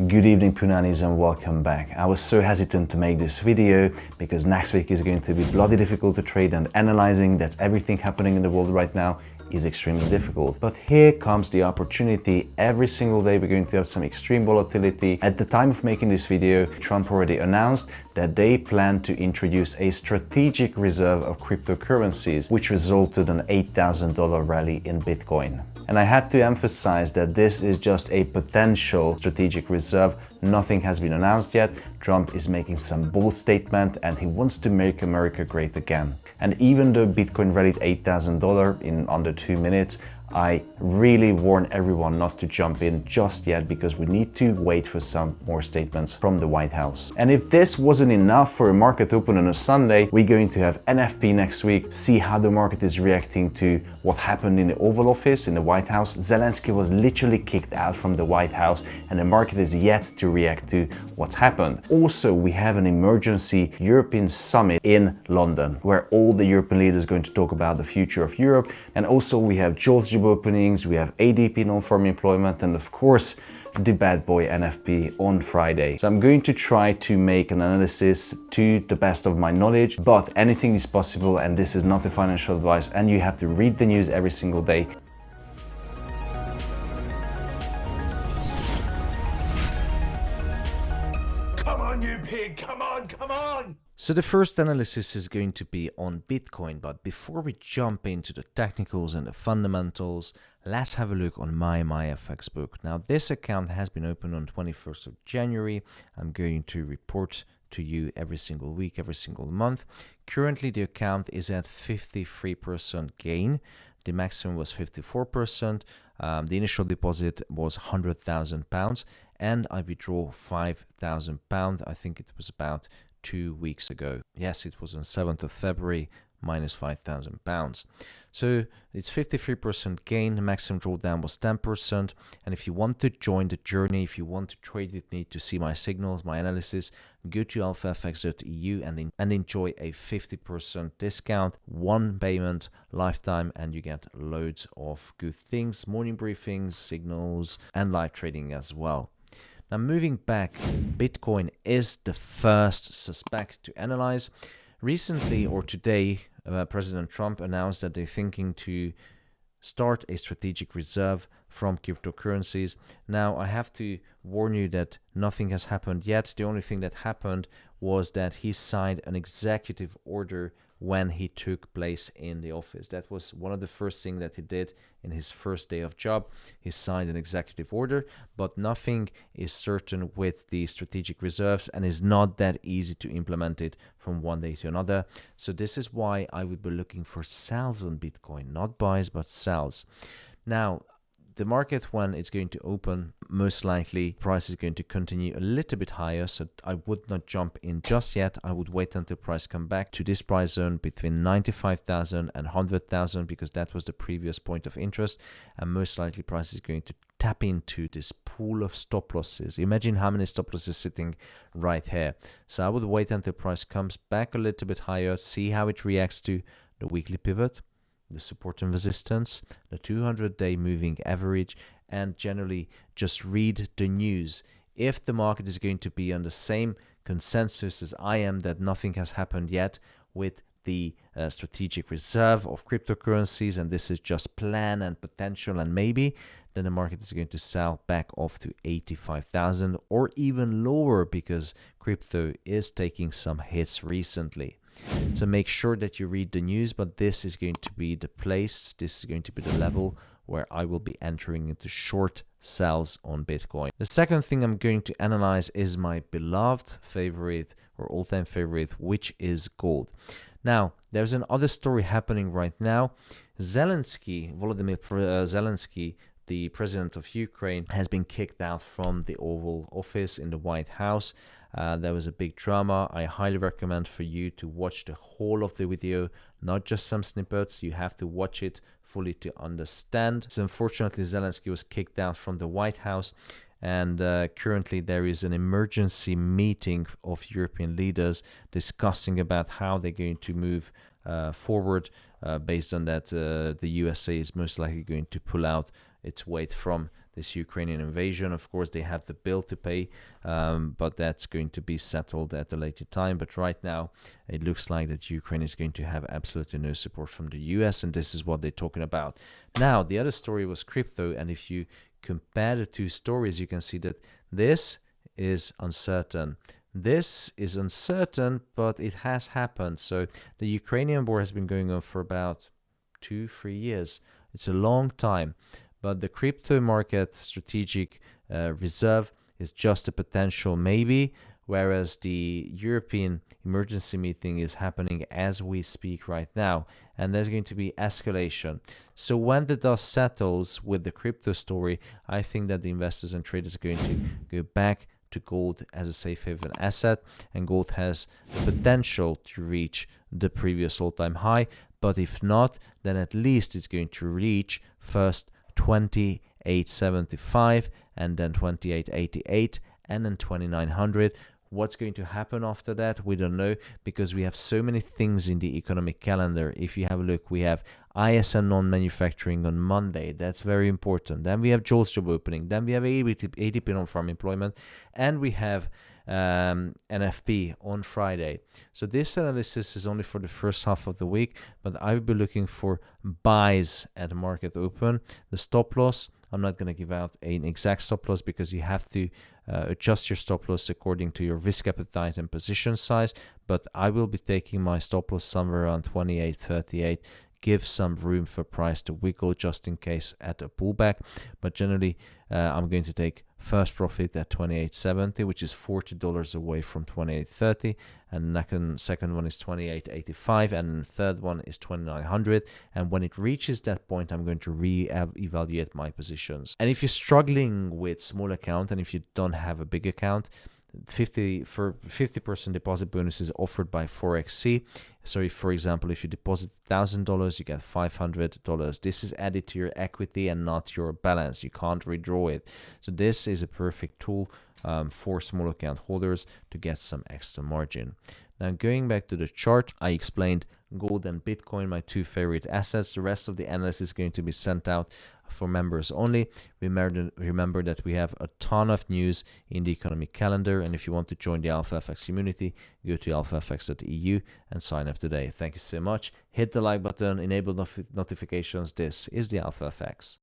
Good evening Punanis and welcome back. I was so hesitant to make this video because next week is going to be bloody difficult to trade, and analyzing that everything happening in the world right now is extremely difficult. But here comes the opportunity. Every single day we're going to have some extreme volatility. At the time of making this video, Trump already announced that they plan to introduce a strategic reserve of cryptocurrencies, which resulted in an $8,000 rally in Bitcoin. And I have to emphasize that this is just a potential strategic reserve. Nothing has been announced yet. Trump is making some bold statement and he wants to make America great again. And even though Bitcoin rallied $8,000 in under 2 minutes, I really warn everyone not to jump in just yet because we need to wait for some more statements from the White House. And if this wasn't enough for a market open on a Sunday, we're going to have NFP next week, see how the market is reacting to what happened in the Oval Office in the White House. Zelensky was literally kicked out from the White House and the market is yet to react to what's happened. Also, we have an emergency European summit in London where all the European leaders are going to talk about the future of Europe. And also we have jobs openings, we have ADP non-farm employment, and of course the bad boy NFP on Friday. So I'm going to try to make an analysis to the best of my knowledge, but anything is possible and this is not a financial advice and you have to read the news every single day. Come on, you pig, come on, come on! So the first analysis is going to be on Bitcoin, but before we jump into the technicals and the fundamentals, let's have a look on my MyFX book. Now this account has been opened on 21st of January. I'm going to report to you every single week, every single month. Currently the account is at 53% gain. The maximum was 54%. The initial deposit was £100,000 and I withdraw £5,000. I think it was about 2 weeks ago. Yes, it was on 7th of February, minus £5,000. So it's 53% gain. The maximum drawdown was 10%. And if you want to join the journey, if you want to trade with me to see my signals, my analysis, go to alphafx.eu and enjoy a 50% discount, one payment, lifetime, and you get loads of good things, morning briefings, signals, and live trading as well. Now moving back, Bitcoin is the first suspect to analyze. Recently or today, President Trump announced that they're thinking to start a strategic reserve from cryptocurrencies. Now I have to warn you that nothing has happened yet. The only thing that happened was that he signed an executive order when he took place in the office. That was one of the first things that he did in his first day of job. He signed an executive order, but nothing is certain with the strategic reserves and is not that easy to implement it from one day to another. So this is why I would be looking for sells on Bitcoin, not buys, but sells. Now, the market, when it's going to open, most likely price is going to continue a little bit higher, so I would not jump in just yet. I would wait until price come back to this price zone between 95,000 and 100,000 because that was the previous point of interest, and most likely price is going to tap into this pool of stop losses. Imagine how many stop losses sitting right here. So I would wait until price comes back a little bit higher, see how it reacts to the weekly pivot, the support and resistance, the 200-day moving average, and generally just read the news. If the market is going to be on the same consensus as I am that nothing has happened yet with the strategic reserve of cryptocurrencies and this is just plan and potential and maybe, then the market is going to sell back off to 85,000 or even lower because crypto is taking some hits recently. So make sure that you read the news, but this is going to be the place, this is going to be the level where I will be entering into short sells on Bitcoin. The second thing I'm going to analyze is my beloved favorite or all-time favorite, which is gold. Now, there's another story happening right now. Volodymyr Zelensky, the president of Ukraine, has been kicked out from the Oval Office in the White House. There was a big drama. I highly recommend for you to watch the whole of the video, not just some snippets. You have to watch it fully to understand. So unfortunately, Zelensky was kicked out from the White House, and currently there is an emergency meeting of European leaders discussing about how they're going to move forward based on that the USA is most likely going to pull out its weight from this Ukrainian invasion. Of course, they have the bill to pay, but that's going to be settled at a later time. But right now, it looks like that Ukraine is going to have absolutely no support from the US, and this is what they're talking about. Now, the other story was crypto, and if you compare the two stories, you can see that this is uncertain. This is uncertain, but it has happened. So the Ukrainian war has been going on for about 2-3 years. It's a long time, but the crypto market strategic reserve is just a potential maybe, whereas the European emergency meeting is happening as we speak right now, and there's going to be escalation. So when the dust settles with the crypto story, I think that the investors and traders are going to go back to gold as a safe haven asset, and gold has the potential to reach the previous all-time high. But if not, then at least it's going to reach first 2875 and then 2888 and then 2900. What's going to happen after that, we don't know, because we have so many things in the economic calendar. If you have a look, we have ISM non-manufacturing on Monday. That's very important. Then we have JOLTS job opening. Then we have ADP non-farm employment. And we have NFP on Friday. So this analysis is only for the first half of the week, but I will be looking for buys at market open. The stop loss, I'm not going to give out an exact stop loss because you have to adjust your stop loss according to your risk appetite and position size, but I will be taking my stop loss somewhere around 28.38. Give some room for price to wiggle just in case at a pullback, but generally I'm going to take first profit at 28.70, which is $40 away from 28.30, and second one is 28.85, and the third one is 2900. And when it reaches that point, I'm going to re-evaluate my positions. And if you're struggling with small account and if you don't have a big account, 50% deposit bonus is offered by ForexC. So if, for example, if you deposit $1,000, you get $500. This is added to your equity and not your balance. You can't withdraw it. So this is a perfect tool for small account holders to get some extra margin. Now, going back to the chart, I explained gold and Bitcoin, my two favorite assets. The rest of the analysis is going to be sent out for members only. Remember that we have a ton of news in the economic calendar, and if you want to join the AlphaFX community, go to alphafx.eu and sign up today. Thank you so much. Hit the like button, enable notifications. This is the AlphaFX.